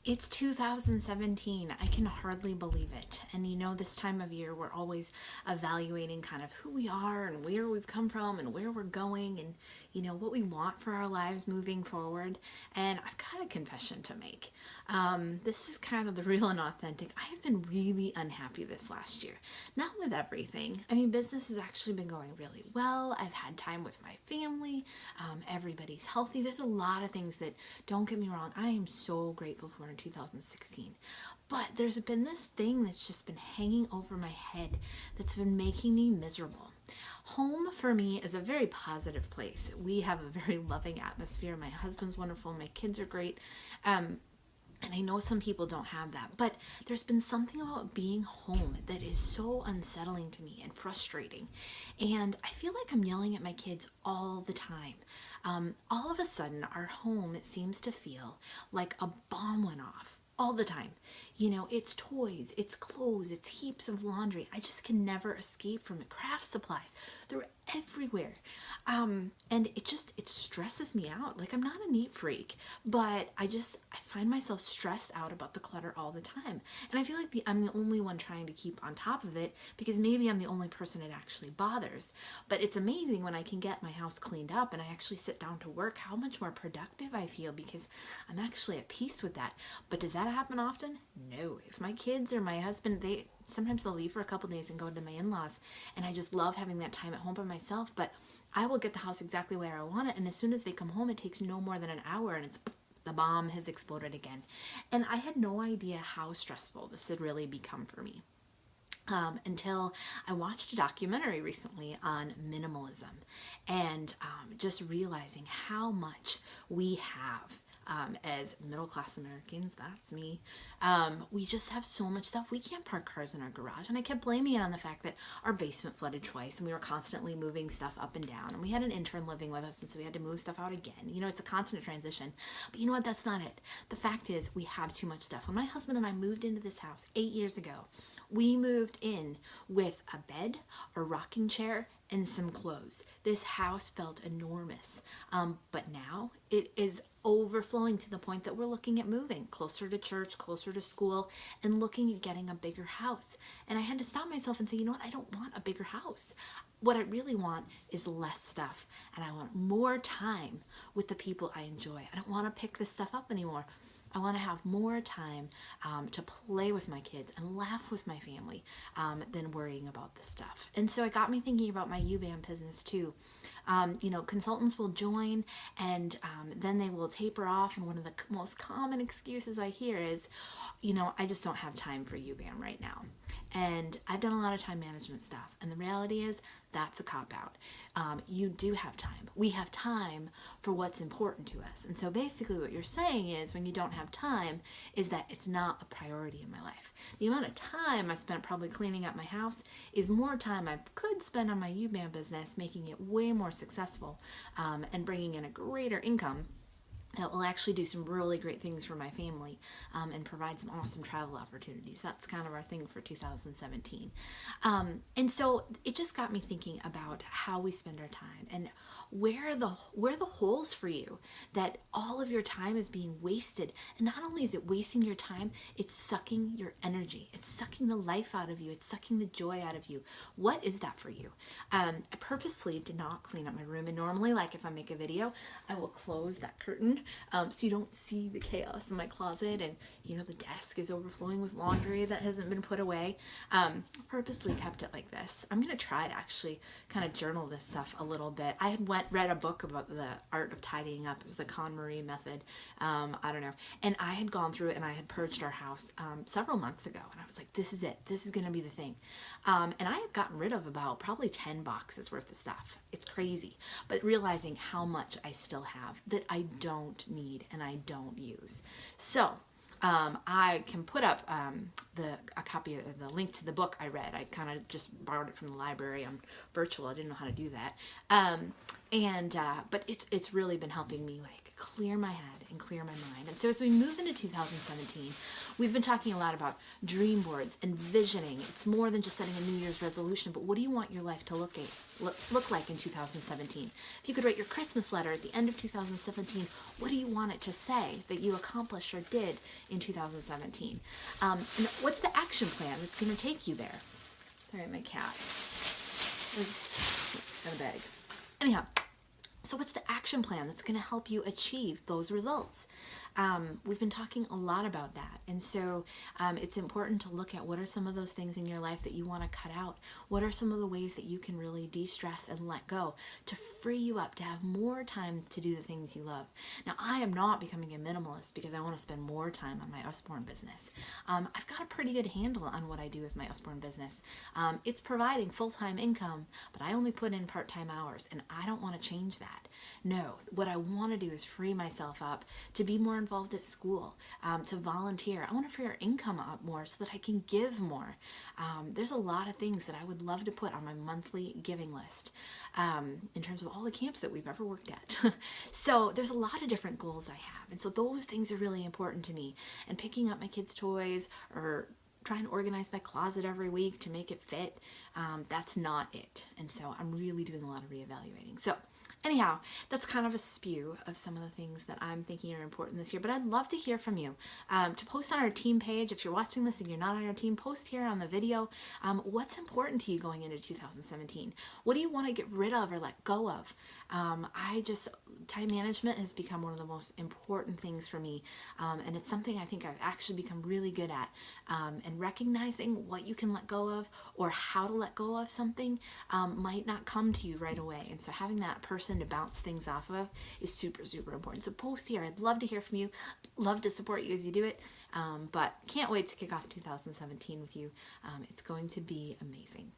It's 2017. I can hardly believe it. And this time of year, we're always evaluating kind of who we are and where we've come from and where we're going and, what we want for our lives moving forward. And I've got a confession to make. This is kind of the real and authentic. I have been really unhappy this last year. Not with everything. I mean, business has actually been going really well. I've had time with my family. Everybody's healthy. There's a lot of things that, don't get me wrong, I am so grateful for in 2016. But there's been this thing that's just been hanging over my head that's been making me miserable. Home for me is a very positive place. We have a very loving atmosphere. My husband's wonderful. My kids are great. And I know some people don't have that, but there's been something about being home that is so unsettling to me and frustrating. And I feel like I'm yelling at my kids all the time. All of a sudden, our home, it seems to feel like a bomb went off all the time. It's toys, it's clothes, it's heaps of laundry. I just can never escape from it. Craft supplies, they're everywhere. And it stresses me out. Like, I'm not a neat freak, but I find myself stressed out about the clutter all the time. And I feel like I'm the only one trying to keep on top of it because maybe I'm the only person it actually bothers. But it's amazing when I can get my house cleaned up and I actually sit down to work, how much more productive I feel because I'm actually at peace with that. But does that happen often? No. If my kids or my husband, sometimes they'll leave for a couple days and go to my in-laws, and I just love having that time at home by myself, but I will get the house exactly where I want it, and as soon as they come home, it takes no more than an hour, and the bomb has exploded again. And I had no idea how stressful this had really become for me. Until I watched a documentary recently on minimalism and just realizing how much we have as middle-class Americans. That's me. We just have so much stuff. We can't park cars in our garage. And I kept blaming it on the fact that our basement flooded twice and we were constantly moving stuff up and down. And we had an intern living with us, and so we had to move stuff out again. It's a constant transition. But you know what? That's not it. The fact is we have too much stuff. When my husband and I moved into this house 8 years ago, we moved in with a bed, a rocking chair, and some clothes. This house felt enormous. But now it is overflowing to the point that we're looking at moving closer to church, closer to school, and looking at getting a bigger house. And I had to stop myself and say, you know what? I don't want a bigger house. What I really want is less stuff. And I want more time with the people I enjoy. I don't want to pick this stuff up anymore. I want to have more time to play with my kids and laugh with my family than worrying about this stuff. And so it got me thinking about my U-Band business too. Consultants will join and then they will taper off. And one of the most common excuses I hear is, I just don't have time for U-Band right now. And I've done a lot of time management stuff. And the reality is that's a cop-out. You do have time. We have time for what's important to us. And so basically what you're saying is when you don't have time is that it's not a priority in my life. The amount of time I spent probably cleaning up my house is more time I could spend on my U-Band business, making it way more successful and bringing in a greater income that will actually do some really great things for my family and provide some awesome travel opportunities. That's kind of our thing for 2017. And so it just got me thinking about how we spend our time and where are the holes for you that all of your time is being wasted. And not only is it wasting your time, it's sucking your energy. It's sucking the life out of you. It's sucking the joy out of you. What is that for you? I purposely did not clean up my room. And normally, like if I make a video, I will close that curtain so you don't see the chaos in my closet, and the desk is overflowing with laundry that hasn't been put away. Purposely kept it like this. I'm gonna try to actually kind of journal this stuff a little bit. I had read a book about the art of tidying up. It was the KonMari method. I don't know, and I had gone through it and I had purged our house several months ago, and I was like, this is it. This is gonna be the thing. And I had gotten rid of about probably 10 boxes worth of stuff. It's crazy, but realizing how much I still have that I don't need and I don't use. So I can put up a copy of the link to the book I read. I kind of just borrowed it from the library. I'm virtual. I didn't know how to do that. But it's really been helping me like clear my head and clear my mind. And so as we move into 2017, we've been talking a lot about dream boards and visioning. It's more than just setting a New Year's resolution, but what do you want your life to look like in 2017? If you could write your Christmas letter at the end of 2017, what do you want it to say that you accomplished or did in 2017? And what's the action plan that's going to take you there? Sorry, my cat is in a bag. Anyhow, so what's the action plan that's going to help you achieve those results? We've been talking a lot about that. And so it's important to look at what are some of those things in your life that you want to cut out. What are some of the ways that you can really de-stress and let go to free you up to have more time to do the things you love. Now, I am not becoming a minimalist because I want to spend more time on my Usborne business. I've got a pretty good handle on what I do with my Usborne business. It's providing full-time income, but I only put in part-time hours, and I don't want to change that. No, what I want to do is free myself up to be more involved at school, to volunteer. I want to free our income up more so that I can give more. There's a lot of things that I would love to put on my monthly giving list in terms of all the camps that we've ever worked at. So there's a lot of different goals I have. And so those things are really important to me. And picking up my kids' toys or trying to organize my closet every week to make it fit, that's not it. And so I'm really doing a lot of reevaluating. So anyhow, that's kind of a spew of some of the things that I'm thinking are important this year, but I'd love to hear from you. To post on our team page, if you're watching this and you're not on our team, post here on the video. What's important to you going into 2017? What do you want to get rid of or let go of? Time management has become one of the most important things for me, and it's something I think I've actually become really good at. And recognizing what you can let go of or how to let go of something might not come to you right away. And so having that person to bounce things off of is super, super important. So post here. I'd love to hear from you. Love to support you as you do it. But can't wait to kick off 2017 with you. It's going to be amazing.